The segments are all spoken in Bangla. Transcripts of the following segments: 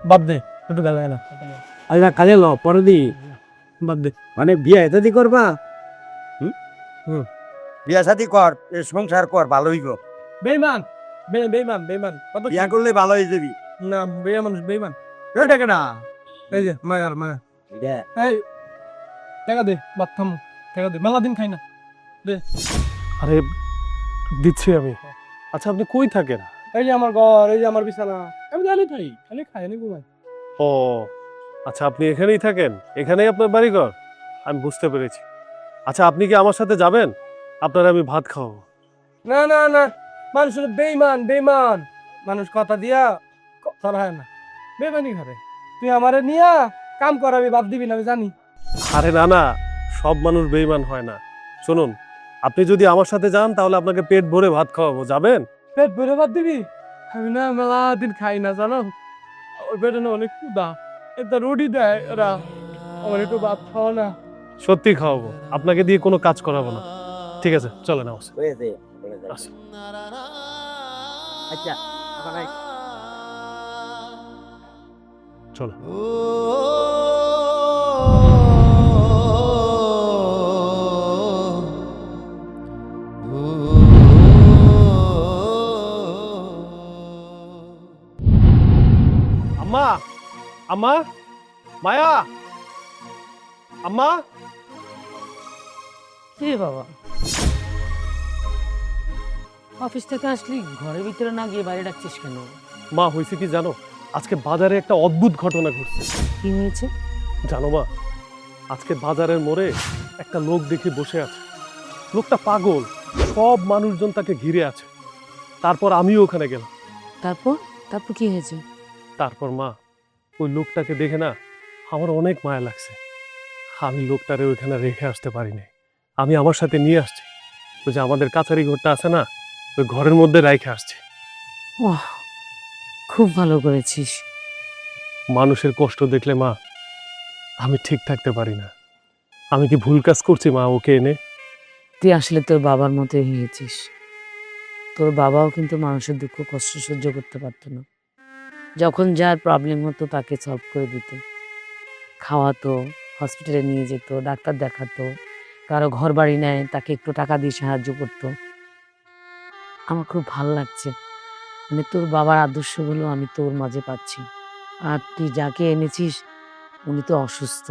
বাদ দে একটু গেল না আচ্ছা কাজে ল পরে দি বাদ দে মানে বিয়ে ইত্যাদি করবা বিয়া শাদি কর এ সংসার কর ভালো হইব বেইমান বেইমান বেইমান কত বিয়া করলে ভালো হয়ে যাবি না মানুষ বেইমান এটা কেনা এই যে মায়ার মায়া এই টাকা দে বাদ থাম টাকা দে মেলা দিন খাই না দে আরে দিচ্ছি আমি। আচ্ছা আপনি কই থাকেন? এই যে আমার ঘর এই যে আমার বিছানা আমি জানি তাই খালি খাই নি ঘুমাই ও আচ্ছা, আপনি এখানেই থাকেন? এখানেই আপনার বাড়িঘর? আমি বুঝতে পেরেছি। আচ্ছা আপনি কি আমার সাথে যাবেন? আপনার আমি ভাত খাওয়াবো। না না না মানুষ হলো বেইমান মানুষ কথা দিয়া কথা হয় না বেইমানি ঘরে তুই আমারে নিয়া কাম করাবি বাদ দিবি না আমি জানি আরে না না, সব মানুষ বেঈমান হয় না। শুনুন, আপনি যদি আমার সাথে যান তাহলে আপনাকে পেট ভরে ভাত খাওয়াবো, যাবেন? পেট ভরে বাদ দিবি আমি না মেলা দিন খাই না জানো ওই পেটে না অনেক ক্ষুধা এটা রুটি দেয় ওরা আমার একটু ভাত খাওয়া না সত্যি খাওয়াবো, আপনাকে দিয়ে কোনো কাজ করাবো না। ঠিক আছে চলেন আমার সাথে। হয়েছে আসি। আচ্ছা চলো। আম্মা আম্মা মায়া আম্মা। কি রে বাবা, অফিস থেকে আসলি ঘরের ভিতরে না গিয়ে বাইরে ডাকছিস কেন? মা হয়েছে কি জানো, আজকে বাজারে একটা অদ্ভুত ঘটনা ঘটছে। কি হয়েছে? জানো মা, আজকে বাজারের মোড়ে একটা লোক দেখে বসে আছে। লোকটা পাগল, সব মানুষজন তাকে ঘিরে আছে। তারপর আমিও ওখানে গেলাম। তারপর তারপর কি হয়েছে? তারপর মা, ওই লোকটাকে দেখে না আমার অনেক মায়া লাগছে। আমি লোকটারে ওইখানে রেখে আসতে পারিনি, আমি আমার সাথে নিয়ে আসছি। ওই যে আমাদের কাছারি ঘরটা আছে না, ওই ঘরের মধ্যে রেখে আসছি। বাহ, খুব ভালো করেছিস। মানুষের কষ্ট দেখলে মা আমি ঠিক থাকতে পারি না। আমি কি ভুল কাজ করছি মা ওকে এনে? তুই আসলে তোর বাবার মতোই হয়েছিস। তোর বাবাও কিন্তু মানুষের দুঃখ কষ্ট সহ্য করতে পারতো না। যখন যার প্রবলেম হতো তাকে সলভ করে দিত, খাওয়াতো, হসপিটালে নিয়ে যেত, ডাক্তার দেখাতো, কারো ঘর বাড়ি নেয় তাকে একটু টাকা দিয়ে সাহায্য করতো। আমার খুব ভাল লাগছে, মানে তোর বাবার আদর্শগুলো আমি তোর মাঝে পাচ্ছি। আর তুই যাকে এনেছিস উনি তো অসুস্থ,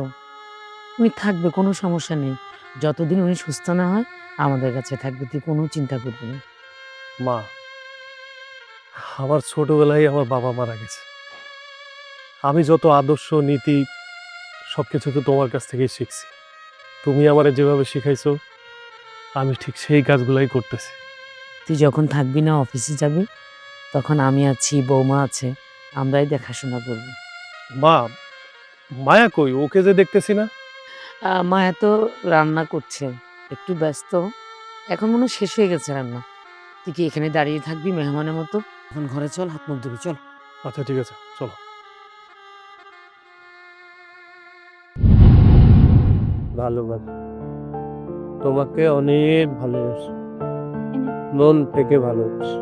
উনি থাকবে, কোনো সমস্যা নেই। যতদিন উনি সুস্থ না হয় আমাদের কাছে থাকবে, তুই কোনো চিন্তা করবি না। মা, আমার ছোটবেলায় আমার বাবা মারা গেছে। আমি যত আদর্শ নীতি সবকিছু তো তোমার কাছ থেকেই শিখছি। তুমি আমারে যেভাবে শিখাইছো আমি ঠিক সেই কাজগুলাই করতেছি। তুই যখন থাকবি না, অফিসে যাবি, তখন আমি আছি, বৌমা আছে, আমরাই দেখাশোনা করবো। মা, মায়া কই? ওকে যে দেখতেছি না। মায়া তো রান্না করছে, একটু ব্যস্ত। এখন মনে হয় শেষ হয়ে গেছে রান্না। তুই কি এখানে দাঁড়িয়ে থাকবি মেহমানের মতো? এখন ঘরে চল, হাত মুখ ধুবি, চল। আচ্ছা ঠিক আছে চলো। ভালোবাসি তোমাকে অনেক ভালোবাসি, মন থেকে ভালোবাসি।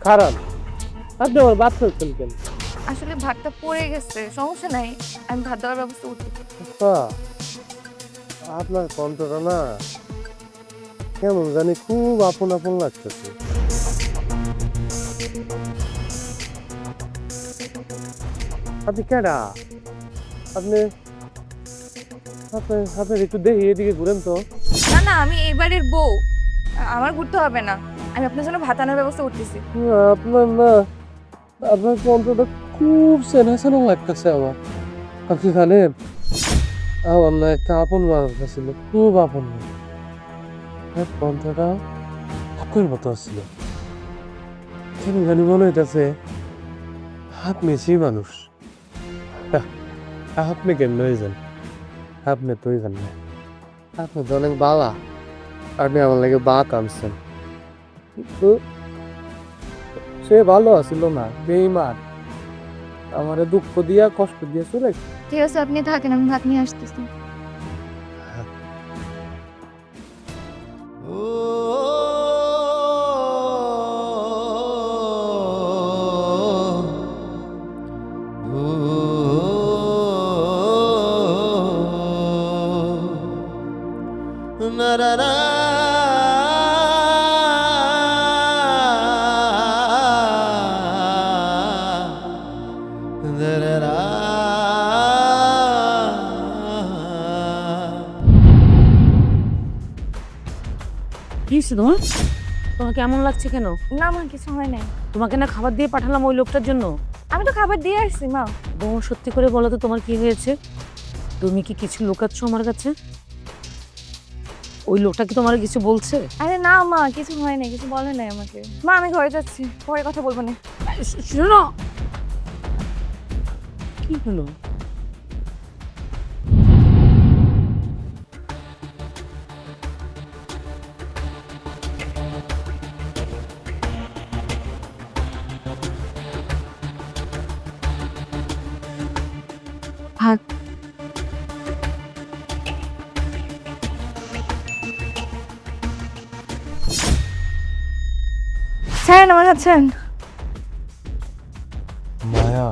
খারাপ আপনি আমার বাদ ফেলছেন কেন? আসলে ভাতটা পড়ে গেছে, সমস্যা নাই, আমি ভাত দেওয়ার ব্যবস্থা করতে। আপনার কণ্ঠটা না কেমন জানি খুব আপন আপন লাগতেছে। আপনি কেডা? আপনি আপনার একটু দেখি এদিকে ঘুরেন তো। না না, আমি এই বাড়ির বউ, আমার ঘুরতে হবে না, আমি আপনার জন্য ভাত আনার ব্যবস্থা করতেছি। আপনার না, আপনার কণ্ঠটা খুব চেনা চেনা লাগতেছে আমার। আপনি জানেন আমার না একটা আপন মানুষ ছিল, খুব আপন মানুষ। কণ্ঠটা হকের মতো আসছিল, কেন জানি মনে হইতেছে আপনি সেই মানুষ। আপনি কেমন হয়েছেন? আপনি তুই জানেন, আপনি তো অনেক বালা, আপনি আমার লাগে বা কামছেন। কিন্তু সে ভালো আছিল না, বেইমান, আমারে দুঃখ দিয়া কষ্ট দিয়া চলে গেছে। ঠিক আছে, আপনি থাকেন, আমি ভাত নিয়ে আসতেছি। কি হয়েছে তোমার? তোমার কেমন লাগছে কেন? না মা, কিছু হয় নাই। তোমাকে না খাবার দিয়ে পাঠালাম ওই লোকটার জন্য। আমি তো খাবার দিয়ে আসছি মা। বউ, সত্যি করে বলো তো তোমার কি হয়েছে? তুমি কি কিছু লুকাচ্ছ আমার কাছে? ওই লোকটা কি তোমার কিছু বলছে? আরে না মা, কিছু হয় নাই, কিছু বলে নাই আমাকে। মা আমি ঘরে যাচ্ছি, পরে কথা বলবো না। শোনো, কি হলো? ভাত। ছাড়েন আমার হাত ছাড়েন। মায়া,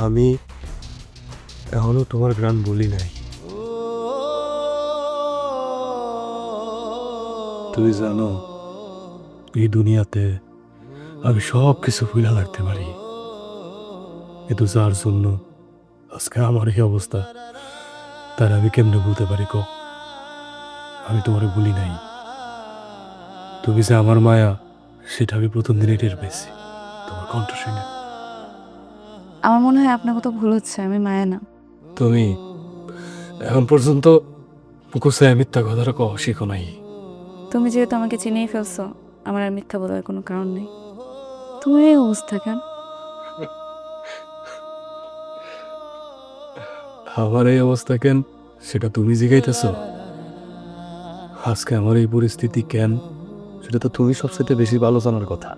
আমি এখনো তোমার গান বলি নাই। তুই জানো, এই দুনিয়াতে আমি সব কিছু ভুলে রাখতে পারি, কিন্তু যার জন্য আজকে আমার এই অবস্থা, তার আমি কেমনে বলতে পারি ক? আমি তোমারে বলি নাই। তুমি যে আমার মায়া, সেটা আমি প্রথম দিনে টের পেয়েছি তোমার কণ্ঠ শুনে। আমার মনে হয় আপনার কথা ভুল হচ্ছে, আমি মায়া না। তুমি এখন পর্যন্ত মুখোশে মিথ্যা কথাটা কও শিখো নাই। তুমি যেহেতু আমাকে চিনেই ফেলছো, আমার আর মিথ্যা বলার কোনো কারণ নেই। তোমার এই অবস্থা কেন? আমার এই অবস্থা কেন সেটা তুমি জিগাইতেছ? আজকে আমার এই পরিস্থিতি কেন সেটা তো তুমি সবচেয়ে বেশি ভালো জানার কথা।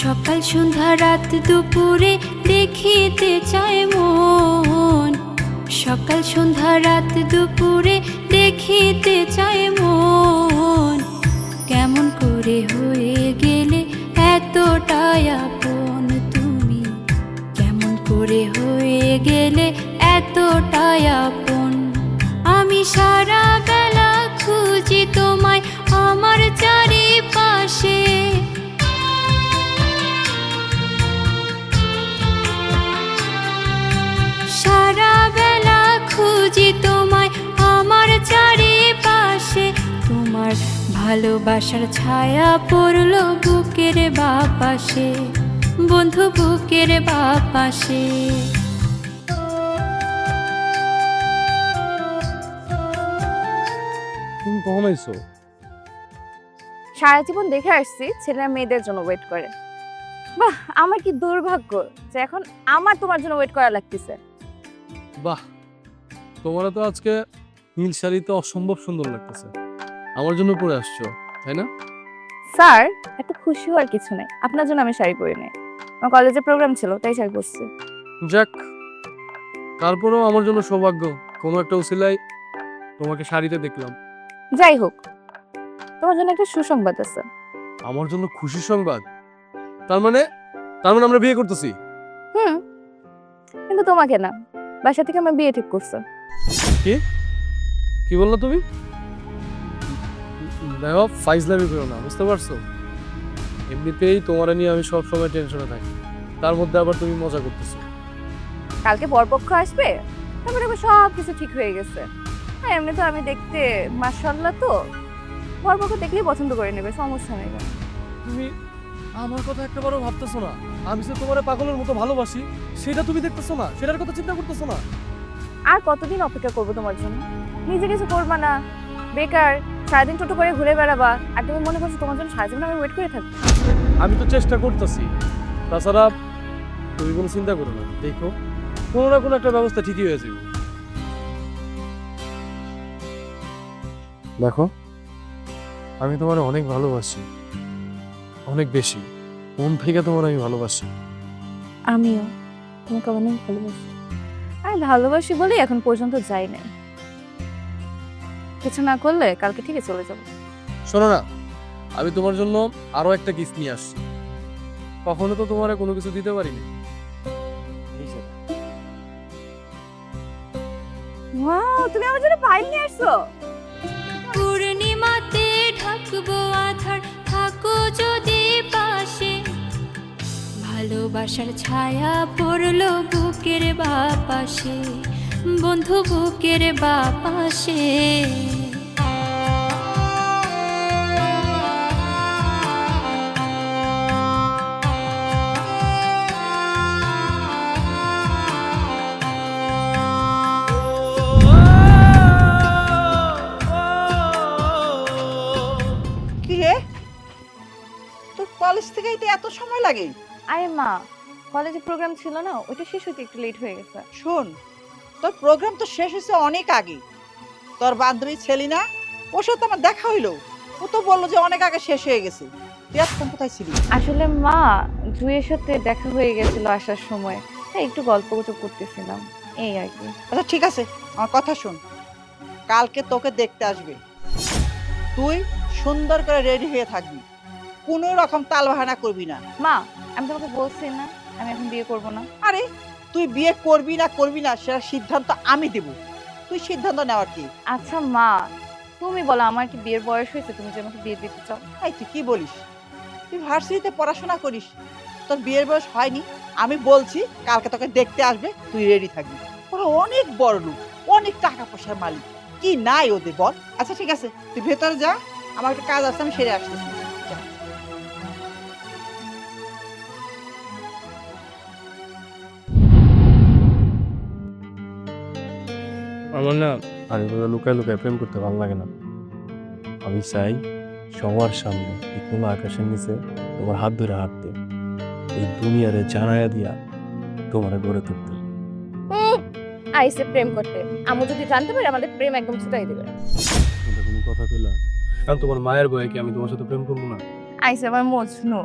সকাল সন্ধ্যা রাত দুপুরে দেখিতে চায় মন, সকাল সন্ধ্যা রাত দুপুরে দেখিতে চায় মন। কেমন করে হয়ে গেলে এতটাই আপন তুমি, কেমন করে হয়ে গেলে এতটাই আপন। আমি সারা বেলা খুঁজি তোমায় আমার চারিপাশে, সারা বেলা খুঁজি তোমায় আমার চারিপাশে। তোমার ভালোবাসার ছায়া পড়লো বুকের বাপাশে, বন্ধু বুকের বাপাশে। তুমি কখন আইছো? সারা জীবন দেখে আসছি ছেলেরা মেয়েদের জন্য ওয়েট করে। বাহ, আমার কি দুর্ভাগ্য যে এখন আমার তোমার জন্য ওয়েট করা লাগতেছে। বাহ, তোমার তো আজকে নীল শাড়িতে অসম্ভব সুন্দর লাগতেছে। আমার জন্য পরে আসছো তাই না? স্যার, এত খুশি হওয়ার কিছু নাই, আপনার জন্য আমি শাড়ি পরি নাই। আমার কলেজে প্রোগ্রাম ছিল তাই শাড়ি পরছি। যাক, তারপরেও আমার জন্য সৌভাগ্য কোনো একটা উসিলায় তোমাকে শাড়িতে দেখলাম। যাই হোক, তোমার জন্য একটা সুসংবাদ আছে। আমার জন্য খুশি সংবাদ? তার মানে আমরা বিয়ে করতেছি? কিন্তু তোমাকে না, বাসা থেকে আমার বিয়ে ঠিক করছে। কি বললো তুমি? দেখো, ফাইজলামি করো না, বুঝতে পারছো? এমনিতেই তোমার নিয়ে আমি সব সময় টেনশনে থাকি, তার মধ্যে আবার তুমি মজা করতেছো। কালকে বরপক্ষ আসবে, তারপরে আবার সব কিছু ঠিক হয়ে গেছে। হ্যাঁ, এমনি তো আমি দেখতে মাশাআল্লাহ, তো বরপক্ষ দেখলেই পছন্দ করে নেবে, সমস্যা নেই। তুমি আমার কথা একটাবারও ভাবতেছো না? আমি যে তোমার পাগলের মতো ভালোবাসি সেটা তুমি দেখতেছো না, সেটার কথা চিন্তা করতেছো না? আর কতদিন অপেক্ষা করবো তোমার জন্য? নিজে কিছু করবা না, বেকার সারাদিন টোটো করে ঘুরে বেড়াবা, আর তুমি মনে করছো তোমার জন্য সারাদিন আমি ওয়েট করে থাকবো? আমি তো চেষ্টা করতেছি। তাছাড়া তুমি কোনো চিন্তা করো না, দেখো কোনো না কোনো একটা ব্যবস্থা ঠিকই হয়ে যাবে। দেখো, আমি তোমার অনেক ভালোবাসি, অনেক বেশি, মন থেকে তোমার আমি ভালোবাসি। আমিও তোমাকে অনেক ভালোবাসি। আর ভালোবাসি বলেই এখন পর্যন্ত যাই নাই। কিছু না করলে কালকে ঠিকই চলে যাবো। শোনো না, আমি তোমার জন্য আরো একটা গিফট নিয়ে আসছি। কখনো তো তোমার কোনো কিছু দিতে পারিনি। ওয়াও, তুমি আমার জন্য ফাইল নিয়ে আসছো। পূর্ণিমাতে ঢাকবো আধার, থাকো যদি পাশে, ভালোবাসার ছায়া পড়লো বুকের বাপাশে, বন্ধু বুকের বাপাশে। কি রে, তোর কলেজ থেকে এটা এত সময় লাগে? আরে মা, কলেজে প্রোগ্রাম ছিল না, ওইটা শেষ হতে একটু লেট হয়ে গেছে। শোন, তোর প্রোগ্রাম তো শেষ হয়েছে অনেক আগে। তোর বান্ধবী ছেলি না, ওর সাথে আমার দেখা হইলো, ও তো বললো যে অনেক আগে শেষ হয়ে গেছে। তুই এতক্ষণ কোথায় ছিলি? আসলে মা, জুয়ের সাথে দেখা হয়ে গেছিল আসার সময়, তাই একটু গল্প গুজব করতেছিলাম, এই আর কি। আচ্ছা ঠিক আছে, আমার কথা শোন, কালকে তোকে দেখতে আসবে। তুই সুন্দর করে রেডি হয়ে থাকবি, কোনো রকম তাল বাহানা করবি না। মা, আমি তোমাকে বলছি না আমি এখন বিয়ে করব না। আরে তুই বিয়ে করবি না সেটা সিদ্ধান্ত আমি দেব, তুই সিদ্ধান্ত নেওয়ার কি? আচ্ছা মা, তুমি বলো আমার কি বিয়ের বয়স হয়েছে তুমি যে আমাকে বিয়ে দিতে চাও? এই তুই কি বলিস? তুই ভার্সিটিতে পড়াশোনা করিস, তোর বিয়ের বয়স হয়নি। আমি বলছি কালকে তোকে দেখতে আসবে, তুই রেডি থাকবি। ওরা অনেক বড় লোক, অনেক টাকা পয়সার মালিক, কি নাই ওদের বল? আচ্ছা ঠিক আছে, তুই ভেতরে যা, আমার একটা কাজ আছে, আমি সেরে আসতেছি। যা। আমার না আর এভাবে লুকায় লুকায় প্রেম করতে ভালো লাগে না। আমি চাই সবার সামনে এই খোলা আকাশের নিচে তোমার হাত ধরে হাঁটতে, এই দুনিয়ারে জানায়া দিয়া তোমার গড়ে তুলতে। আইসে প্রেম করতে, আমি যদি জানতে পারি আমাদের প্রেম একদম ছুটাই দেবে। এটা কোনো কথা কইলাম? কারণ তোমার মায়ের বয়ে কি আমি তোমার সাথে প্রেম করবো না? আইসে আমার মজনু,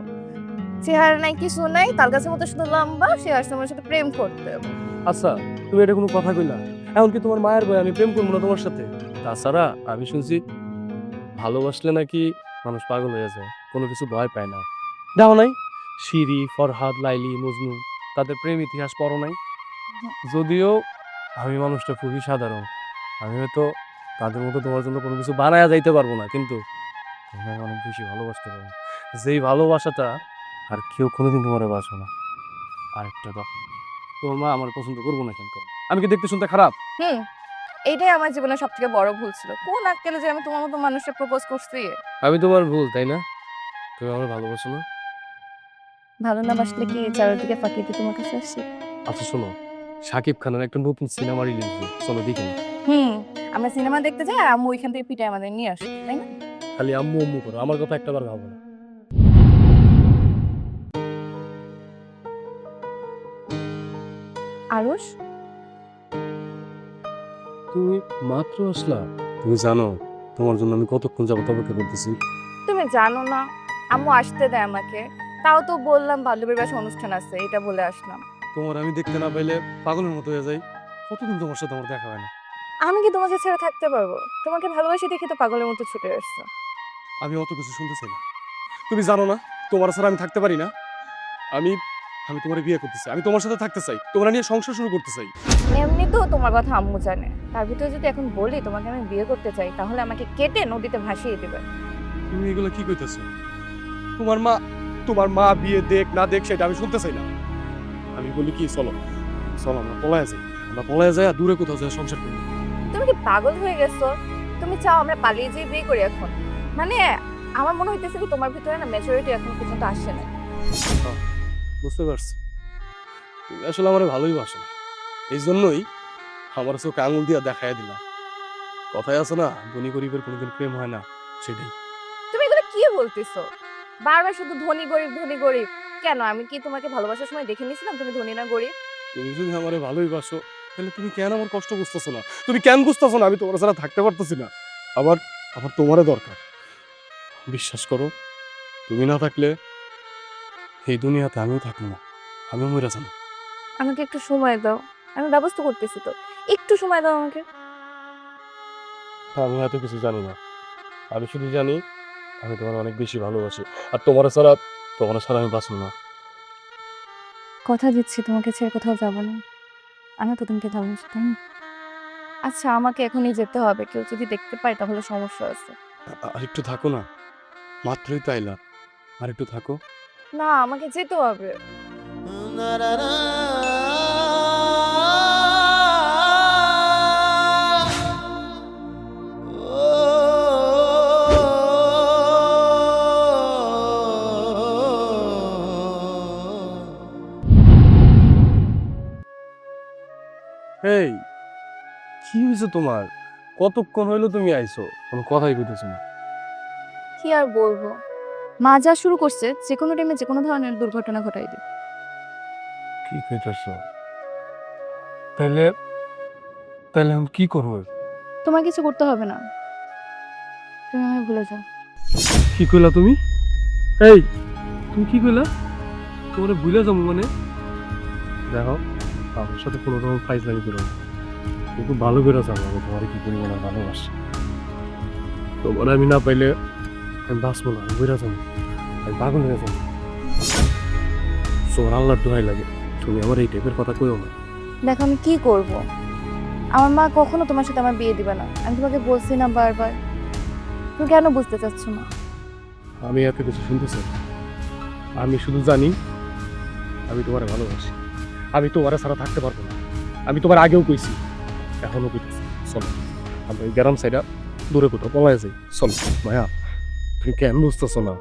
চেহারা নাই কিছু নাই, তার কাছে মতো শুধু লম্বা, সে আসছে আমার সাথে প্রেম করতে। আচ্ছা, তুমি এটা কোনো কথা কইলা? এমনকি তোমার মায়ের বয়ে আমি প্রেম করবো না তোমার সাথে? তাছাড়া আমি শুনছি ভালোবাসলে নাকি মানুষ পাগল হয়ে যায়, কোনো কিছু ভয় পায় না। দেখো নাই শিরি, ফরহাদ, লাইলি, মজনু, তাদের প্রেম ইতিহাস পড়ো নাই? যদিও আমি মানুষটা খুবই সাধারণ, আমি হয়তো তাদের মতো তোমার জন্য কোনো কিছু বানায়া যাইতে পারবো না, কিন্তু তোমাকে অনেক বেশি ভালোবাসতে পারবো, যেই ভালোবাসাটা আর কেউ কোনোদিন তোমার বাসো না। আরেকটা কথা, তোমার মা আমার পছন্দ করবো না কেন? আমি কি দেখতে শুনতে খারাপ? এইটাই আমার জীবনের সব থেকে বড় ভুল ছিল। কোন আক্কেলে যে আমি তোমার মতো মানুষকে প্রপোজ করছি। আমি তোমার ভুল, তাই না? তুমি আমার ভালোবাসো না? ভালো না বাসলে কি চারিদিকে ফাঁকি দিয়ে তোমার কাছে আসছি? আচ্ছা শোনো, শাকিব খানের একটা নতুন সিনেমা রিলিজ, চলো দেখি না। আমরা সিনেমা দেখতে যাই আর আম্মু ওইখান থেকে পিঠে আমাদের নিয়ে আসে, তাই না? খালি আম্মু আম্মু করো, আমার কথা একটাবার ভাবো না। আরুষ, তুমি মাত্র আসলা? তুমি জানো তোমার জন্য আমি কতক্ষণ যাবত অপেক্ষা করতেছি? তুমি জানো না আম্মু আসতে দেয় আমাকে, তাও তো বললাম বান্ধবীর বাসায় অনুষ্ঠান আছে, এটা বলে আসলাম। তোমার আমি দেখতে না পাইলে পাগলের মতো হয়ে যাই। কতদিন তোমার সাথে আমার দেখা হয় না। আমি কি তোমাকে ছেড়ে থাকতে পারবো? তোমাকে ভালোবাসি দেখে তো পাগলের মতো ছুটে আসছো। আমি অত কিছু শুনতে চাই না। তুমি জানো না তোমার ছাড়া আমি থাকতে পারি না। আমি আমি তোমার বিয়ে করতে চাই, আমি তোমার সাথে থাকতে চাই, তোমরা নিয়ে সংসার শুরু করতে চাই। এমনি তো তোমার কথা আম্মু জানে, তার ভিতরে যদি এখন বলি তোমাকে আমি বিয়ে করতে চাই, তাহলে আমাকে কেটে নদীতে ভাসিয়ে দেবে। তুমি এগুলো কি কইতেছো? তোমার মা বিয়ে দেখ না দেখ সেটা আমি শুনতে চাই না। আমি বলি কি, চলো চলো আমরা পলায় যাই আর দূরে কোথাও যাই সংসার করি। তুমি কি পাগল হয়ে গেছো? তুমি চাও আমরা পালিয়ে যেয়ে বিয়ে করি এখন? মানে আমার মনে হইতেছে কি তোমার ভিতরে না ম্যাচুরিটি এখন পর্যন্ত আসছে না। বুঝতে পারছি, তুমি আসলে আমার ভালোই বাসো না, এই জন্যই আমার চোখে আঙুল দিয়া দেখাই দিলা। কথাই আছে না, ধনী গরিবের কোনোদিন প্রেম হয় না, সেটাই। তুমি এগুলো কি বলতেছো? বারবার শুধু ধনী গরিব ধনী গরিব কেন? আমি কি তোমাকে ভালোবাসার সময় দেখে নিয়েছিলাম তুমি ধনী না গরিব? তুমি যদি আমারে ভালোই বাসো তাহলে তুমি কেন আমার কষ্ট বুঝতেছো না? তুমি কেন বুঝতেছো না আমি তোমার ছাড়া থাকতে পারতেছি না? আবার আবার তোমারে দরকার। বিশ্বাস করো, তুমি না থাকলে এই দুনিয়াতে আমিও থাকবো না, আমিও মরে যাবো। আমাকে একটু সময় দাও, আমি ব্যবস্থা করতেছি তো, একটু সময় দাও আমাকে। আমি এত কিছু জানি না, আমি শুধু জানি আমি তোমার অনেক বেশি ভালোবাসি, আর তোমার ছাড়া আমি বাঁচব না। কথা দিচ্ছি তোমাকে ছেড়ে কোথাও যাব না। আমি তো তোমাকে ভালোবাসি, তাই না? আচ্ছা, আমাকে এখনই যেতে হবে, কেউ যদি দেখতে পায় তাহলে সমস্যা আছে। আর একটু থাকো না, মাত্রই তো আইলা, আর একটু থাকো। না, আমাকে যেতে হবে। এই কি হয়েছে তোমার? কতক্ষণ হইলো তুমি আইছো, কোনো কথাই কইতেছো না। কি আর বলবো, মা যা শুরু করছে যে কোনো টাইমে যে কোনো ধরনের দুর্ঘটনা ঘটাই দিবে। কি কইতেছো? তাহলে তাহলে আমি কি করবো? তোমার কিছু করতে হবে না, তুমি আমায় ভুলে যাও। কি কইলা তুমি? এই তুমি কি কইলা? তোমারে ভুলে যাবো মানে? দেখো, আমার সাথে কোনো রকম ফাইজলামি করো না। তুমি খুব ভালো করে জানো আমি তোমার কি পরিমাণে ভালোবাসি। তোমার আমি না পাইলে আমি বাঁচবো না, আমি বুঝা যাবো, আমি পাগল হয়ে যাবো। সোর আল্লাহর দোহাই লাগে, তুমি আমার এই টাইপের কথা কইও না। দেখো, আমি কি করব? আমার মা কখনো তোমার সাথে আমার বিয়ে দিবে না, আমি তোমাকে বলছি না বারবার। তুমি কেন বুঝতে চাচ্ছ না? আমি এত কিছু শুনতেছি, আমি শুধু জানি আমি তোমারে ভালোবাসি, আমি তোমারে ছাড়া থাকতে পারবো না। আমি তোমার আগেও কইছি, এখনো কইতেছি। চলো আমরা এই গ্রাম সাইডা দূরে কোথাও পলাই যাই। চলো মায়া, তুমি কেন বুঝতেছো না?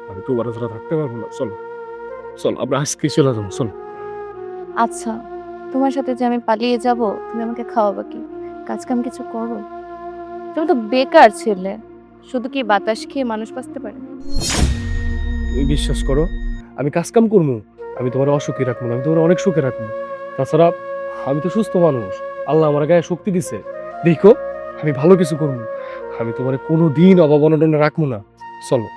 আমি তোমারে ছাড়া থাকতে পারবো না। চলো চলো আমরা আজকে চলে যাবো। চলো। আচ্ছা, তোমার সাথে যে আমি পালিয়ে যাব, তুমি আমাকে খাওয়াবা কি? কাজ কাম কিছু করো? তুমি তো বেকার ছেলে, শুধু কি বাতাস খেয়ে মানুষ বাঁচতে পারে? তুমি বিশ্বাস করো, আমি কাজ কাম করবো, আমি তোমার অসুখী রাখবো না, আমি তোমার অনেক সুখে রাখবো। তাছাড়া আমি তো সুস্থ মানুষ, আল্লাহ আমার গায়ে শক্তি দিছে। দেখো, আমি ভালো কিছু করবো, আমি তোমার কোনো দিন অভাবনটনে রাখবো না। চলো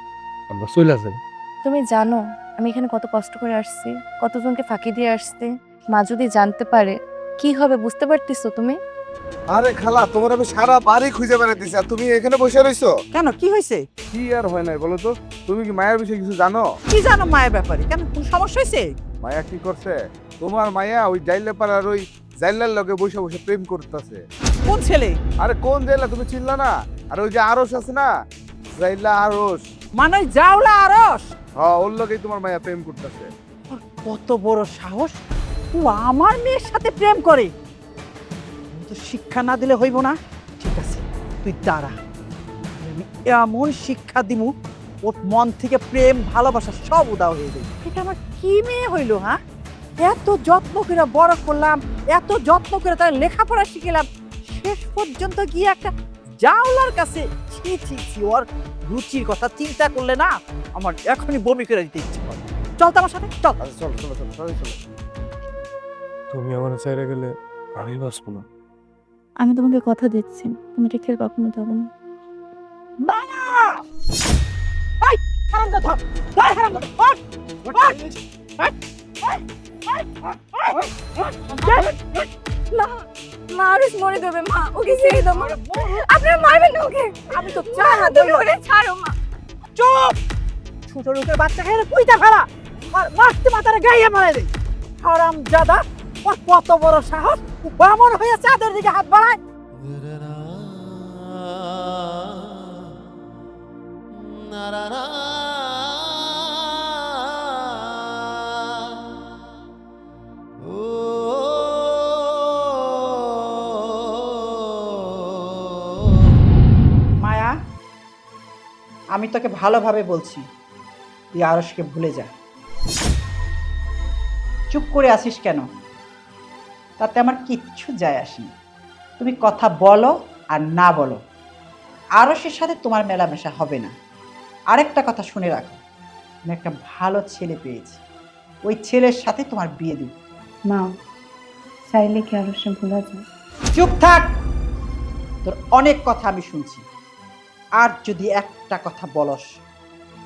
আমরা চলে যাই। তুমি জানো আমি এখানে কত কষ্ট করে আসছি, কতজনকে ফাঁকি দিয়ে আসছি। মা যদি জানতে পারে কি হবে, বুঝতে পারতেছো তুমি? আরে খালা, তোমার আমি সারা বাড়ি খুঁজে বেড়াইতেছি আর তুমি এখানে বসে রইছো। কেন, কি হয়েছে? কি আর হয় নাই বলো তো? তুমি কি মায়ের বিষয়ে কিছু জানো? কি জানো মায়ের ব্যাপারে? কেন, কোন সমস্যা হয়েছে? মায়া কি করছে? তোমার মায়া ওই জাইলে পাড়ার ওই জাইলার লগে বসে বসে প্রেম করতেছে। কোন ছেলে? আরে কোন জাইলা তুমি চিনলা না? আর ওই যে আরস আছে না, জাইলা আরস, মানে যাওলা আরস? হ্যাঁ ওর লগেই তোমার মায়া প্রেম করতেছে। কত বড় সাহস! ও আমার মেয়ের সাথে প্রেম করে? আমি তো শিক্ষা না দিলে হইব না। ঠিক আছে, তুই দাঁড়া, আমি এমন শিক্ষা দিমু ওর মন থেকে প্রেম ভালোবাসা সব উদাও হয়ে যাবে। এটা আমার কি মেয়ে হইল? হ্যাঁ, এত যত্ন করে বড় করলাম, এত যত্ন করে তার লেখাপড়া শিখলাম, শেষ পর্যন্ত গিয়ে একটা জাওলার কাছে। ছি ছি ছি, ওর রুচির কথা চিন্তা করলে না আমার এখনই বমি করে দিতে ইচ্ছে করে। চল তো আমার সাথে, চল। আচ্ছা চলো চলো চলো চলো চলো। তুমি আমার চাইরে গেলে আমি বাঁচবো না। আমি তোমাকে কথা দিচ্ছি, তুমি রেখে কখনো যাবো না। মরে দেবে মা, ওকে ছেড়ে দাও মা। আপনারা মারবেন না ওকে। আমি তো চাই না, তুমি ওকে ছাড়ো মা। চুপ! ছোট লোকের বাচ্চা খেয়ে কুইটা ফেলা আর মারতে মাথারে গাইয়া মারে দে। হারাম জাদা, ওর কত বড় সাহস! ও বামন হয়ে চাঁদের দিকে হাত বাড়ায়। মায়া, আমি তোকে ভালোভাবে বলছি, তুই আরশকে ভুলে যা। চুপ করে আসিস কেন? তাতে আমার কিচ্ছু যায় আসেনি। তুমি কথা বলো আর না বলো, আরশের সাথে তোমার মেলামেশা হবে না। আরেকটা কথা শুনে রাখো, আমি একটা ভালো ছেলে পেয়েছি, ওই ছেলের সাথে তোমার বিয়ে দিব। মা, চাইলে কি আরশে ভুলা যায়? চুপ থাক, তোর অনেক কথা আমি শুনছি। আর যদি একটা কথা বলস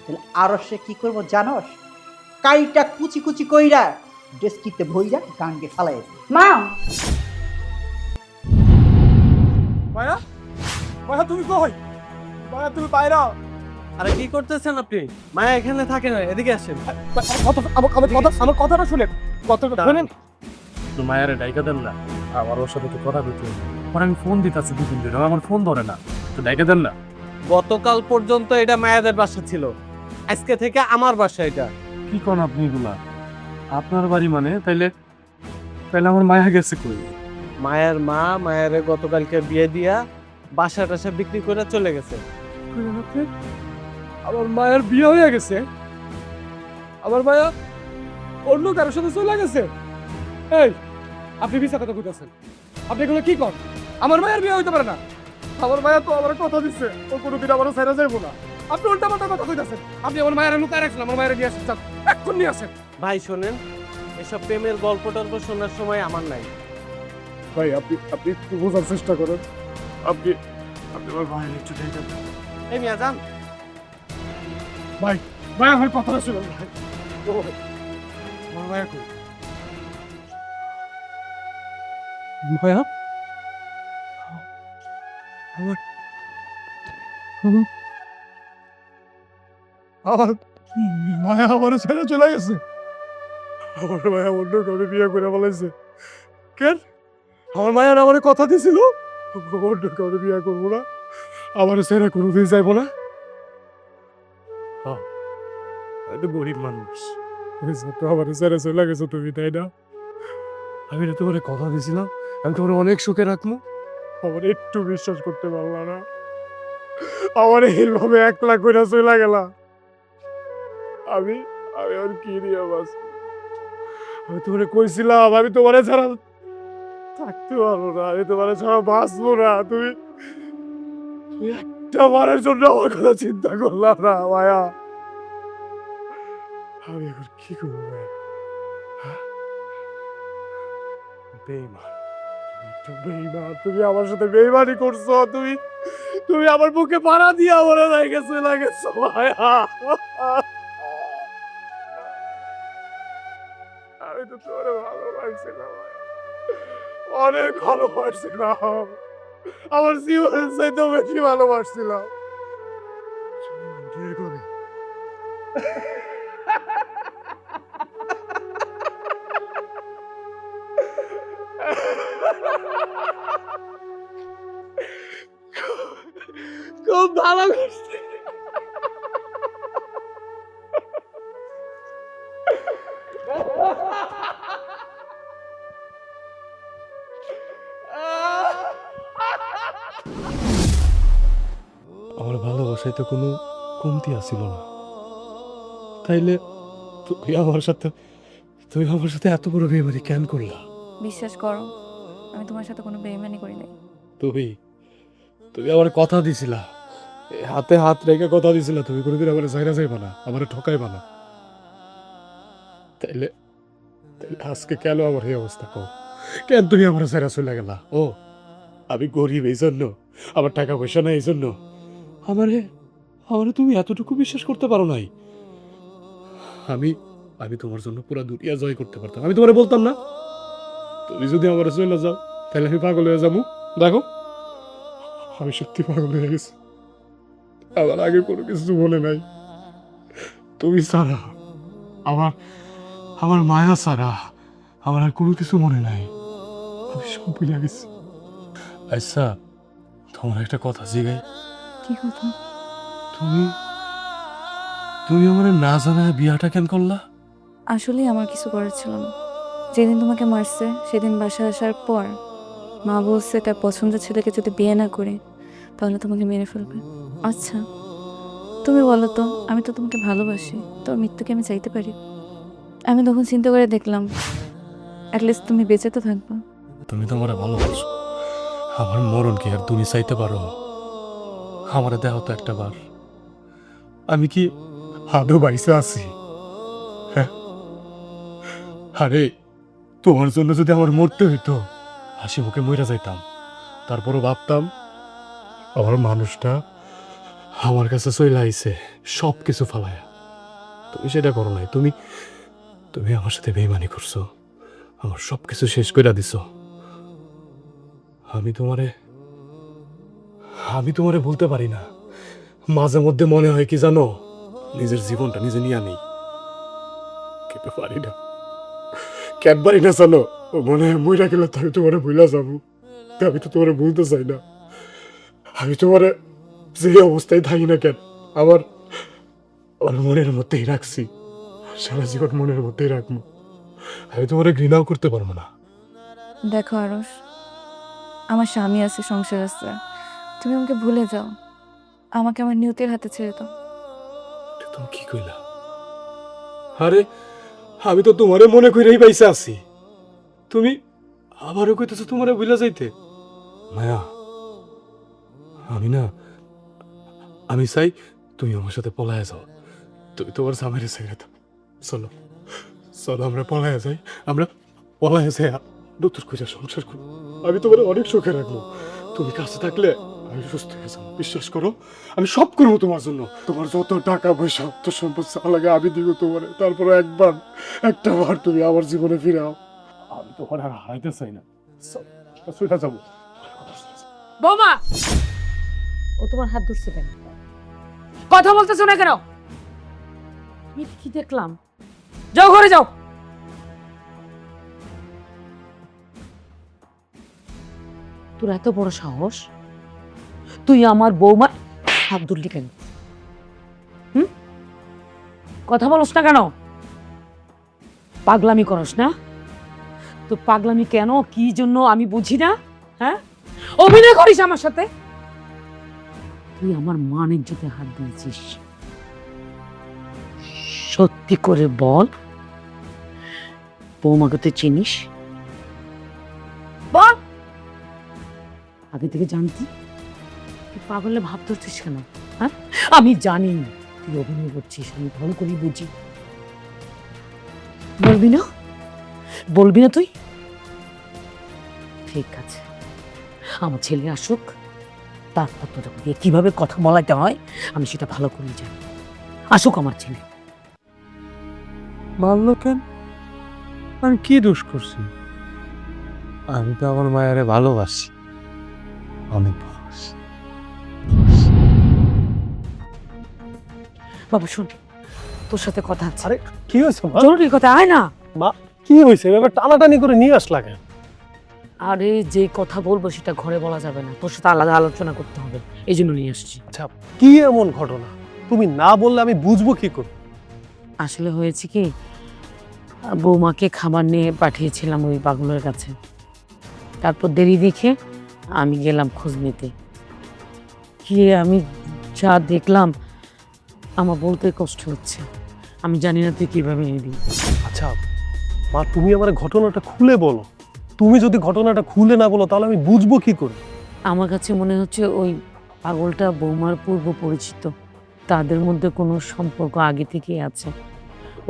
তাহলে আরশে কি করব জানোস? কাইটা কুচি কুচি কইরা ডেস্কিতে ভইরা গাঙ্গে ফালাই। মা, মায়া, মায়া তুমি কই? মায়া তুমি বাইরে, আরে কি করতেছেন আপনি? মায়া এখানে থাকে না, এদিকে আসেন। আমার কথাটা শুনেন, কথাটা শুনেন। তো মায়ারে ডাইকা দেন না, আমার ওর সাথে তো কথা বলতে হবে। পরে আমি ফোন দিতেছি 2 দিন ধরে, আমার ফোন ধরে না, তো ডাইকা দেন না। গতকাল পর্যন্ত এটা মায়াদের বাসা ছিল, আজকে থেকে আমার বাসা এটা। কি কোন আপনি এগুলা? আপনার বাড়ি মানে? তাইলে আমার মায়া গেছে কই? মায়ের মা মায়ের গতকালকে বিয়ে দিয়া বাসা টাসা বিক্রি করে চলে গেছে। আমার মায়ের বিয়ে হয়ে গেছে, আমার মায়া অন্য কারোর সাথে চলে গেছে। এই আপনি মিছা কথা কইতাছেন, আপনি এগুলো কি করেন? আমার মায়ের বিয়ে হইতে পারে না। আমার মায়া তো আমার কথা দিচ্ছে, ও কোনোদিন আমার ছেড়ে যাইবো না। আপনি উল্টা পাল্টা কথা কইতাছেন। আপনি আমার মায়ের লুকায় রাখছেন, আমার মায়ের নিয়ে আসেন, যান, এক্ষুনি নিয়ে আসেন। ভাই শোনেন, এসব প্রেমের গল্প টল্প শোনার সময় আমার নাই। ভাই আপনি একটু বোঝার চেষ্টা করেন। আপনি আমার মায়ের একটু দেখেন। এই মিয়া যান। ভাই আমার কথাটা শুনুন ভাই। ও ভাই, আমার মায়া কই? মায়া? আমার মায়া আমার ছেড়ে চলে গেছে। আমার মায়া অন্য কাউকে বিয়ে করে বলেছে। কেন? আমার মায়ার আমার কথা দিছিল অন্য কাউকে বিয়ে করবো না, আমার ছেড়ে কোনোদিন যাইবো না। একটা গরিব মানুষ, তো আমার ছেড়ে চলে গেছো তুমি, তাই না? আমি না তোমার কথা দিয়েছিলাম আমি তোমার অনেক সুখে রাখবো, আমার একটু বিশ্বাস করতে পারলাম না। আমার এইভাবে 1 লাখ করে চলে গেলা। আমি আর কি দিয়ে বাঁচবো? আমি তোমার কইছিলাম আমি তোমার ছাড়া থাকতে পারবো না, আমি তোমার ছাড়া বাঁচবো না। তুমি একটা বারের জন্য আমার কথা চিন্তা করলাম না মায়া। আমি এখন কি করবো ভাই? বেঈমান, বেঈমান, তুমি আমার সাথে বেঈমানি করছো। তুমি আমার বুকে পাড়া দিয়ে আমার লাগেছো মায়া। আমি তো তোর ভালোবাসছিলাম মায়া, অনেক ভালোবাসছিলাম, আমার জীবনের চাইতেও বেশি ভালোবাসছিলাম। বিয়ে করে খুব ভালো করছে। আমার ভালোবাসায় তো কোনো কমতি আসিল না, তাইলে তুমি আমার সাথে এত বড় বেমারি কেন করলা? বিশ্বাস করো, আমি তোমার সাথে কোনো বেইমানি করি নাই। তুমি আমার কথা দিছিলা, হাতে হাত রেখে কথা দিছিলা, তুমি কোনোদিন আমার চাইরা যাইবা না, আমার ঠকাইবা না। তাইলে আজকে কেন আমার এই অবস্থা? কও কেন তুমি আমার চাইরা চলে গেলা? ও আমি গরিব এই জন্য, আমার টাকা পয়সা নাই এই জন্য আমারে তুমি এতটুকু বিশ্বাস করতে পারো নাই? আমি তোমার জন্য পুরো দুনিয়া জয় করতে পারতাম। আমি তোমারে বলতাম না তুমি যদি আমার চলে যাও তাহলে আমি পাগল হয়ে যাবো? দেখো আমি সত্যি পাগল হয়ে গেছি, আমার আগে কোনো কিছু মনে নাই। তুমি ছাড়া আমার মায়া ছাড়া আমার আর কোনো কিছু মনে নাই, আমি সব ভুলে গেছি। আচ্ছা তোমার একটা কথা জিগাই, কি কথা? তুমি আমার না জানায় বিয়াটা কেন করলা? আসলে আমার কিছু করার ছিল না। যেদিন তোমাকে মারছে সেদিন বাসায় আসার পর মা বলছে তার পছন্দের ছেলেকে যদি বিয়ে না করে তাহলে তোমাকে মেরে ফেলবে। আচ্ছা তুমি বলো তো, আমি তো তোমাকে ভালোবাসি, তোর মৃত্যুকে আমি চাইতে পারি? আমি তখন চিন্তা করে দেখলাম অ্যাটলিস্ট তুমি বেঁচে তো থাকবা। তুমি তো আমারে ভালোবাসো, আমার মরণ কি আর তুমি চাইতে পারো? আমার দেহ তো একটা বার, আমি কি আদৌ বাইসে আছি? হ্যাঁ, আরে তোমার জন্য যদি আমার মরতে হইতো হাসি মুখে মরে যাইতাম, তারপরও ভাবতাম আমার মানুষটা আমার কাছে চলে আইছে সব কিছু ফালায়া। তুমি সেটা করো নাই, তুমি আমার সাথে বেইমানি করছো, আমার সব কিছু শেষ করে দিছো। আমি তোমারে বলতে পারি না মাঝে মধ্যে মনে হয় কি জানো, নিজের জীবনটা নিজে নিয়ে নেই, কিন্তু পারি না, কেন পারি না জানো? ও মনে হয় মইরা গেলে তো আমি তোমারে ভুলা যাবো, তা আমি তো তোমারে ভুলতে চাই না। আমি তোমারে যে অবস্থায় থাকি না কেন, আমার আমার মনের মধ্যেই রাখছি, সারা জীবন মনের মধ্যেই রাখবো। আমি তোমারে ঘৃণাও করতে পারবো না। দেখো আরস, আমার স্বামী আছে, সংসার আছে, তুমি আমাকে ভুলে যাও, আমাকে আমার নিয়তির হাতে ছেড়ে দাও। এটা তুমি কি কইলা? আরে আমি তো তোমারে মনে করেই পাইছে আছি, তুমি আবারও কইতেছো তোমারে ভুলা যাইতে। মায়া, আমি না, আমি চাই তুমি আমার সাথে পলায় যাও, তুমি তোমার জামাইরে ছেড়ে দাও। চলো চলো আমরা পলায় যাই, আমরা পলায় যাই, নতুন করে সংসার করো। আমি তোমার অনেক সুখে রাখবো, তুমি কাছে থাকলে আমি সুস্থ হয়ে যাবো, বিশ্বাস করো। আমি সব করবো তোমার জন্য, তোমার যত টাকা পয়সা যত সম্পদ যা লাগে আমি দিব তোমার, তারপরে একটা বার তুমি আমার জীবনে ফিরাও। আমি তোমার আর হারাইতে চাই না, চলে যাবো। বৌমা, ও তোমার হাত ধরছে কেন? কথা বলতেছো না কেন? আমি কি দেখলাম? যাও ঘরে যাও। তোর এত বড় সাহস, তুই আমার বৌমা হাত ধরলি কেন? কথা বলস না কেন? পাগলামি করস না? তো পাগলামি কেন, কি জন্য আমি বুঝি না। হ্যাঁ, অভিনয় করিস আমার সাথে। তুই আমার মান ইজ্জতে হাত দিয়েছিস, সত্যি করে বল, বৌমাকে তুই চিনিস? বল, আগে থেকে জানতি? তুই পাগলে ভাব ধরছিস কেন? হ্যাঁ, আমি জানি তুই অভিনয় করছিস, আমি ভালো করেই বুঝি। বলবি না? বলবি না তুই? ঠিক আছে, আমার ছেলে আসুক, তারপর তোর দিয়ে কিভাবে কথা বলাতে হয় আমি সেটা ভালো করেই জানি। আসুক আমার ছেলে। মারলো কেন? আমি কি দোষ করছি? আমি তো আমার মায়েরে ভালোবাসি, অনেক ভালোবাসি। বাবু শোন, তোর সাথে কথা আছে। আরে কি হয়েছে মা? জরুরি কথা, আয় না। কি হয়েছে? এবার টানাটানি করে নিয়ে আসলা কেন? আরে যে কথা বলবো সেটা ঘরে বলা যাবে না, তোর সাথে আলাদা আলোচনা করতে হবে, এই জন্য নিয়ে আসছি। আচ্ছা, কি এমন ঘটনা? তুমি না বললে আমি বুঝবো কি করে? আসলে হয়েছে কি, বৌমাকে খাবার নিয়ে পাঠিয়েছিলাম ওই পাগলের কাছে, তারপর দেরি দেখে আমি গেলাম খোঁজ নিতে, গিয়ে আমি যা দেখলাম আমার বলতে কষ্ট হচ্ছে। আমি জানি না তুই কিভাবে নিবি। আচ্ছা মা, তুমি আমার ঘটনাটা খুলে বলো। তুমি যদি ঘটনাটা খুলে না বলো তাহলে আমি বুঝবো কি করে? আমার কাছে মনে হচ্ছে ওই পাগলটা বৌমার পূর্ব পরিচিত, তাদের মধ্যে কোনো সম্পর্ক আগে থেকেই আছে,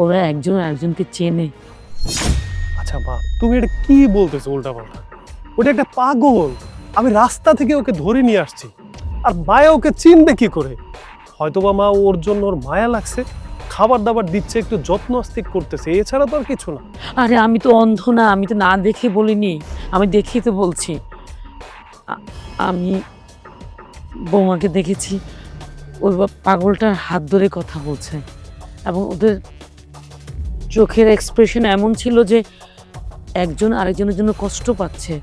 ওরা একজন একজনকে চেনে। আচ্ছা মা, তুমি এটা কি বলতেছো উল্টাপাল্টা? ওটা একটা পাগল, আমি রাস্তা থেকে ওকে ধরে নিয়ে আসছি, আর মায়া ওকে চিনবে কি করে? হয়তোবা মা ওর জন্য ওর মায়া লাগছে, খাবার দাবার দিচ্ছে, একটু যত্ন আস্তিক করতেছে, এছাড়া তো আর কিছু না। আরে আমি তো অন্ধ না, আমি তো না দেখে বলিনি, আমি দেখেই তো বলছি। আমি বৌমাকে দেখেছি ওই পাগলটার হাত ধরে কথা বলছে, এবং ওদের চোখের এক্সপ্রেশন এমন ছিল যে একজন আরেকজনের জন্য কষ্ট পাচ্ছে।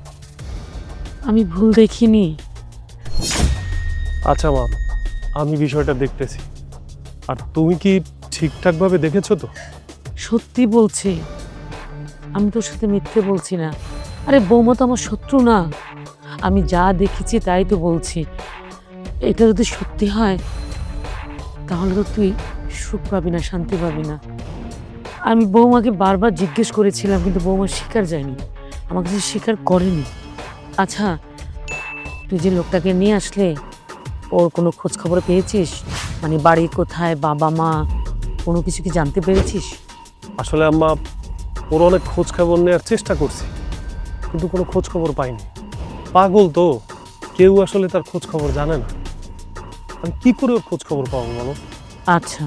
আমি ভুল দেখিনি। আচ্ছা মা, আমি বিষয়টা দেখতেছি। আর তুমি কি ঠিকঠাকভাবে দেখেছো তো? সত্যি বলছি, আমি তোর সাথে মিথ্যে বলছি না। আরে বৌমা তো আমার শত্রু না, আমি যা দেখেছি তাই তো বলছি। এটা যদি সত্যি হয় তাহলে তো তুই সুখ পাবি না, শান্তি পাবি না। আমি বৌমাকে বারবার জিজ্ঞেস করেছিলাম, কিন্তু বৌমা স্বীকার যায়নি, আমার কাছে স্বীকার করেনি। আচ্ছা, তুই যে লোকটাকে নিয়ে আসলে ওর কোনো খোঁজ খবর পেয়েছিস? মানে বাড়ি কোথায়, বাবা মা, কোনো কিছু কি জানতে পেরেছিস? আসলে আম্মা, ওর অনেক খোঁজ খবর নেওয়ার চেষ্টা করছি, কিন্তু কোনো খোঁজ খবর পাইনি। পাগল তো, কেউ আসলে তার খোঁজ খবর জানে না। আমি কি করে ওর খোঁজ খবর পাবো বলো? আচ্ছা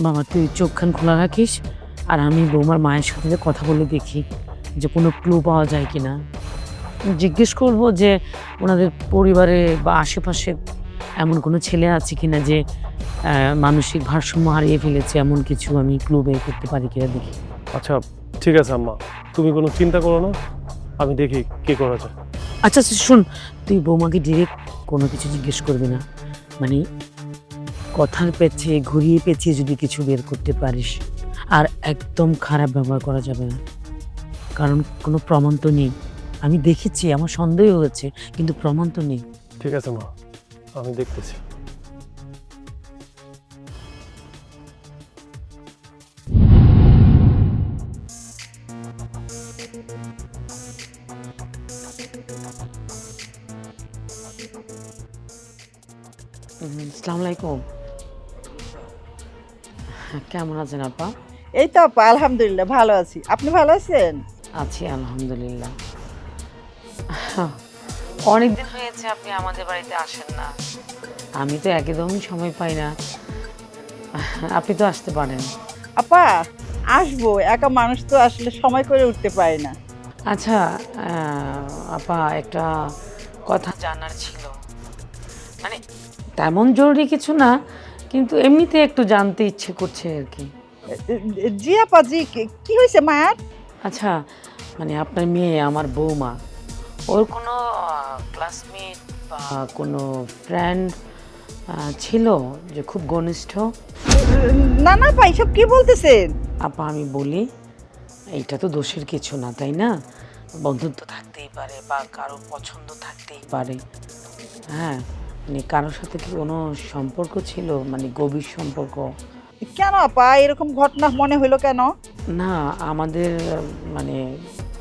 বাবা, তুই চোখখান খোলা রাখিস, আর আমি বৌমার মায়ের সাথে কথা বলে দেখি যে কোনো ক্লু পাওয়া যায় কিনা। জিজ্ঞেস করবো যে ওনাদের পরিবারে বা আশেপাশে এমন কোনো ছেলে আছে কিনা যে মানসিক ভারসাম্য হারিয়ে ফেলেছে, এমন কিছু আমি ক্লু বের করতে পারি কিনা দেখি। আচ্ছা ঠিক আছে আম্মা, তুমি কোনো চিন্তা করো না, আমি দেখি কি করা যায়। আচ্ছা আচ্ছা শোন, তুই বৌমাকে ডিরেক্ট কোনো কিছু জিজ্ঞেস করবি না, মানে কথার পেছে ঘুরিয়ে পেঁচিয়ে যদি কিছু বের করতে পারিস। আর একদম খারাপ ব্যবহার করা যাবে না, কারণ কোনো প্রমাণ তো নেই। আমি দেখেছি, আমার সন্দেহ হয়েছে, কিন্তু প্রমাণ তো নেই। ঠিক আছে মা, আমি দেখতেছি। আসসালামু আলাইকুম। কেমন আছেন আপা? এই তো আপা, আলহামদুলিল্লাহ ভালো আছি। আপনি ভালো আছেন? আছি আলহামদুলিল্লাহ। অনেকদিন হয়েছে আপনি আমাদের বাড়িতে আসেন না, আমি তো একদমই সময় পাই না। আপনি তো আসতে পারেন। আপা আসবো, একা মানুষ তো আসলে সময় করে উঠতে পারে না। আচ্ছা আপা, একটা কথা জানার ছিল, মানে তেমন জরুরি কিছু না, কিন্তু এমনিতে একটু জানতে ইচ্ছে করছে আর কি। জি আপা, জি কি হয়েছে মায়ার? আচ্ছা মানে আপনার মেয়ে, আমার বৌমা, ওর কোনো ক্লাসমেট বা কোনো ফ্রেন্ড ছিল যে খুব ঘনিষ্ঠ? না না ভাই, সব কি বলতেছেন? আপা আমি বলি, এইটা তো দোষের কিছু না, তাই না? বন্ধুত্ব থাকতেই পারে বা কারো পছন্দ থাকতেই পারে। হ্যাঁ, মানে কারোর সাথে কি কোনো সম্পর্ক ছিল, মানে গভীর সম্পর্ক? কেন আপা এরকম ঘটনা মনে হলো কেন? না, আমাদের মানে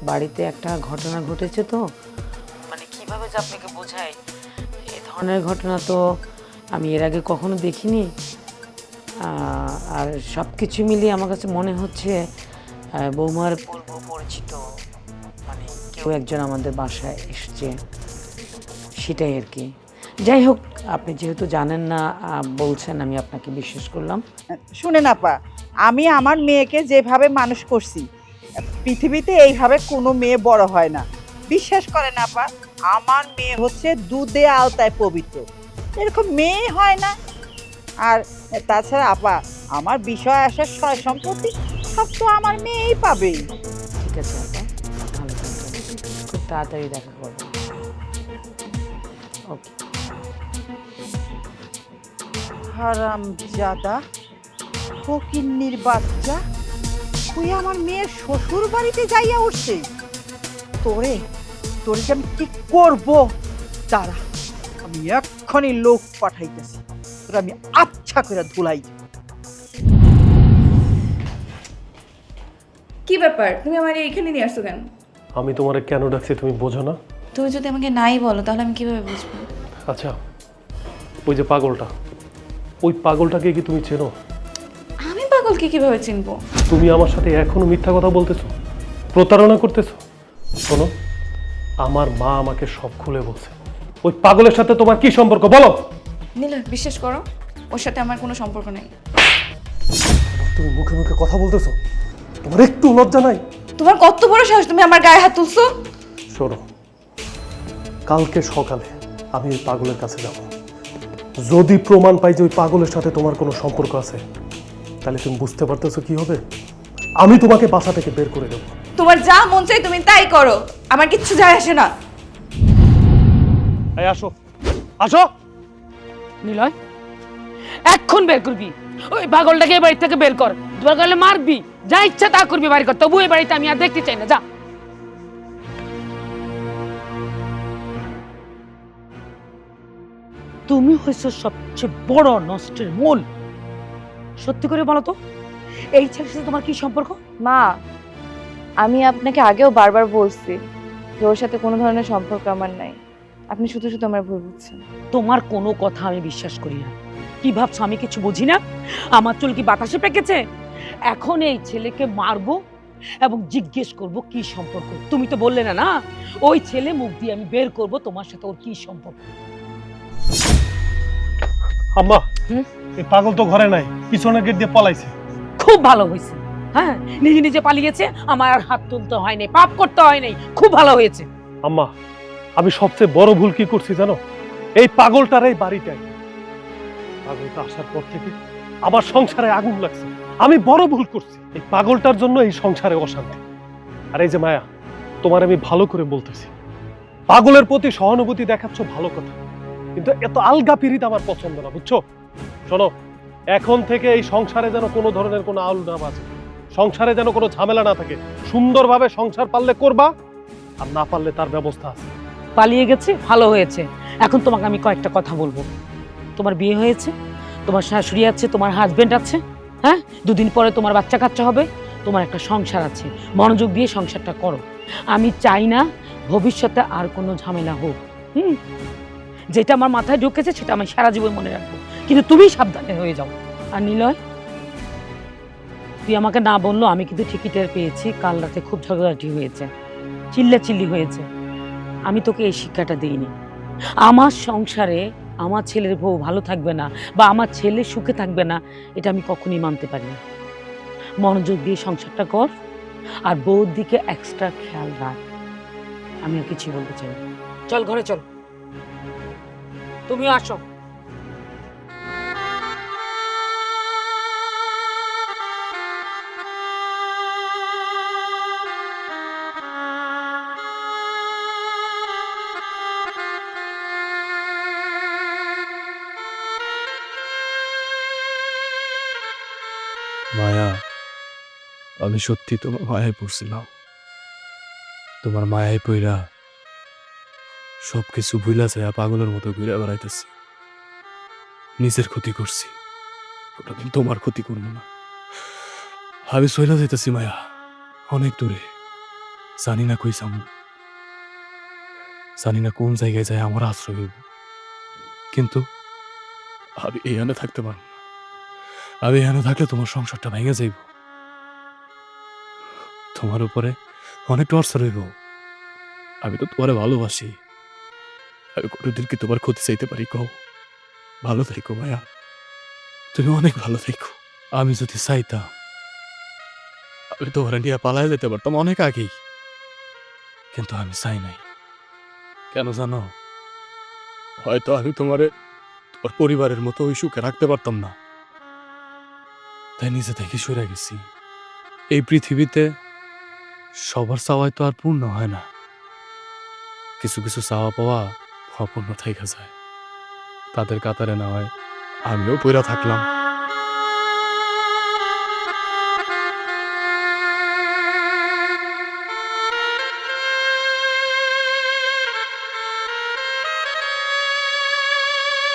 বাড়িতে একটা ঘটনা ঘটেছে, তো মানে কিভাবে যে আপনাকে বোঝাই, এই ধরনের ঘটনা তো আমি এর আগে কখনো দেখিনি। আর সব কিছু মিলিয়ে আমার কাছে মনে হচ্ছে বৌমার পূর্ব পরিচিত মানে কেউ একজন আমাদের বাসায় এসছে, সেটাই আর কি। যাই হোক, আপনি যেহেতু জানেন না বলছেন, আমি আপনাকে বিশ্বাস করলাম। শুনেন আপা, আমি আমার মেয়েকে যেভাবে মানুষ করছি, পৃথিবীতে এইভাবে কোনো মেয়ে বড় হয় না। বিশ্বাস করেন আপা, আমার মেয়ে হচ্ছে দুধে আলতায় পবিত্র, এরকম মেয়ে হয় না। আর তাছাড়া আপা, আমার বিষয় আসার সয় সম্পত্তি সব তো আমার মেয়েই পাবে। ঠিক আছে আপা, ভালো থাকবেন, খুব তাড়াতাড়ি দেখা করবো। ওকে। হারামজাদা, ফকিন্নির বাচ্চা, তুই আমার মেয়ের শ্বশুর বাড়িতে যাইয়া উঠছে। তোরে তোরে যে আমি কি করবো, দাঁড়া, আমি এক্ষুনি লোক পাঠাইতেছি, তোরে আমি আচ্ছা করে ধুলাই। কি ব্যাপার, তুমি আমার এইখানে নিয়ে আসছো কেন? আমি তোমারে কেন ডাকছি তুমি বোঝো না? তুমি যদি আমাকে নাই বলো তাহলে আমি কিভাবে বুঝবো? আচ্ছা, ওই যে পাগলটা, ওই পাগলটাকে কি তুমি চেনো? আমি পাগলকে কিভাবে চিনবো? তুমি আমার সাথে এখনো মিথ্যা কথা বলতেছো, প্রতারণা করতেছো। শোনো, আমার মা আমাকে সব খুলে বলছে। ওই পাগলের সাথে তোমার কি সম্পর্ক বলো? নীলা, বিশ্বাস করো, ওর সাথে আমার কোনো সম্পর্ক নেই। তুমি মুখে মুখে কথা বলতেছো, তোমার একটু লজ্জা নাই? তোমার কত বড় সাহস, তুমি আমার গায়ে হাত তুলছো? শোনো, কালকে সকালে আমি ওই পাগলের কাছে যাব। যদি প্রমাণ পাই যে ওই পাগলের সাথে তোমার কোনো সম্পর্ক আছে, তাহলে তুমি বুঝতে পারতেছো কি হবে। আমি তোমাকে বাসা থেকে বের করে দেবো। তোমার যা মন চাই তুমি তাই করো, আমার কিচ্ছু যায় আসে না। এই আসো, আসো। নিলয়, এখন বের করবি ওই পাগলটাকে এই বাড়ি থেকে বের কর। দরকার হলে মারবি, যা ইচ্ছা তা করবি বাড়ি কর, তবু এই বাড়িতে আমি আর দেখতে চাই না। যা। তুমি হয়েছো সবচেয়ে বড় নষ্টের মূল। সত্যি করে বলো তো, এই ছেলের সাথে তোমার কি সম্পর্ক? মা, আমি আপনাকে আগেও বারবার বলছি যে ওর সাথে কোনো ধরনের সম্পর্ক আমার নাই। আপনি শুধু শুধু আমার ভুল বুঝছেন। তোমার কোনো কথা আমি বিশ্বাস করি না। কি ভাবছো আমি কিছু বুঝি না? আমার চুল কি বাতাসে পেকেছে? এখন এই ছেলেকে মারবো এবং জিজ্ঞেস করব কি সম্পর্ক। তুমি তো বললে না না ওই ছেলে মুখ দিয়ে আমি বের করব তোমার সাথে ওর কি সম্পর্ক। আম্মা, এই পাগল তো ঘরে নাই, পিছনের গেট দিয়ে পলাইছে। খুব ভালো হয়েছে। হ্যাঁ, নিজে নিজে পালিয়েছে, আমার আর হাত তুলতে হয় নাই, পাপ করতে হয় নাই। খুব ভালো হয়েছে। আম্মা, আমি সবচেয়ে বড় ভুল কি করছি জানো? এই পাগলটার এই বাড়িটাই পাগলটা আসার পর থেকে আমার সংসারে আগুন লাগছে। আমি বড় ভুল করছি। এই পাগলটার জন্য এই সংসারে অশান্তি। আর এই যে মায়া, তোমার আমি ভালো করে বলতেছি, পাগলের প্রতি সহানুভূতি দেখাচ্ছ ভালো কথা, কিন্তু এত আলগা পিরিত আমার পছন্দ না, বুঝছো? শোনো, এখন থেকে এই সংসারে যেন কোনো ধরনের কোনো আউল না বাজে, সংসারে যেন কোনো ঝামেলা না থাকে। সুন্দরভাবে সংসার পারলে করবা, আর না পারলে তার ব্যবস্থা আছে। পালিয়ে গেছে, ভালো হয়েছে। এখন তোমাকে আমি কয়েকটা কথা বলবো। তোমার বিয়ে হয়েছে, তোমার শাশুড়ি আছে, তোমার হাজবেন্ড আছে, হ্যাঁ, দুদিন পরে তোমার বাচ্চা কাচ্চা হবে, তোমার একটা সংসার আছে। মনোযোগ দিয়ে সংসারটা করো। আমি চাই না ভবিষ্যতে আর কোনো ঝামেলা হোক। যেটা আমার মাথায় ঢুকেছে সেটা আমি সারা জীবন মনে রাখবো, কিন্তু তুমি সাবধানে হয়ে যাও। আর নিলয়, তুই আমাকে না বললো, আমি কিন্তু ঠিকই টের পেয়েছি কাল রাতে খুব ঝগড়াঝাটি হয়েছে, চিল্লাচিল্লি হয়েছে। আমি তোকে এই শিক্ষাটা দিইনি। আমার সংসারে আমার ছেলের বউ ভালো থাকবে না বা আমার ছেলে সুখে থাকবে না, এটা আমি কখনোই মানতে পারি না। মনোযোগ দিয়ে সংসারটা কর, আর বউর দিকে এক্সট্রা খেয়াল রাখ। আমি আর কিছু বলতে চাই না। চল ঘরে চল, তুমিও আসো। মায়া, আমি সত্যি তোমার মায়ায় পড়ছিলাম। তোমার মায়ায় পইরা সবকিছু ভুলা যায় পাগলের মতো ঘুরে বেড়াইতেছি। নিজের ক্ষতি করছি, কোনোদিন তোমার ক্ষতি করবো না। আমি চইলা যাইতেছি মায়া, অনেক দূরে। জানি না কই যাবো, জানি না কোন জায়গায় যায় আমার আশ্রয় হইব, কিন্তু আমি এখানে থাকতে পারবো না। আমি এখানে থাকলে তোমার সংসারটা ভেঙে যাইব, তোমার উপরে অনেক টর্চার হইব। আমি তো তোমারে ভালোবাসি, আমি কোনোদিন কি তোমার ক্ষতি চাইতে পারি? কও। ভালো থেকো মায়া, তুমি অনেক ভালো থেকো। আমি যদি চাইতাম আমি তোমার নিয়ে পালায় যেতে পারতাম অনেক আগেই, কিন্তু আমি চাই নাই। কেন জানো? হয়তো আমি তোমার পরিবারের মতো ওই সুখে রাখতে পারতাম না, তাই নিজে থেকে সরে গেছি। এই পৃথিবীতে সবার চাওয়াই তো আর পূর্ণ হয় না, কিছু কিছু চাওয়া পাওয়া অপূর্ণ থেকে যায়। তাদের কাতারে না হয় আমিও পইরা থাকলাম।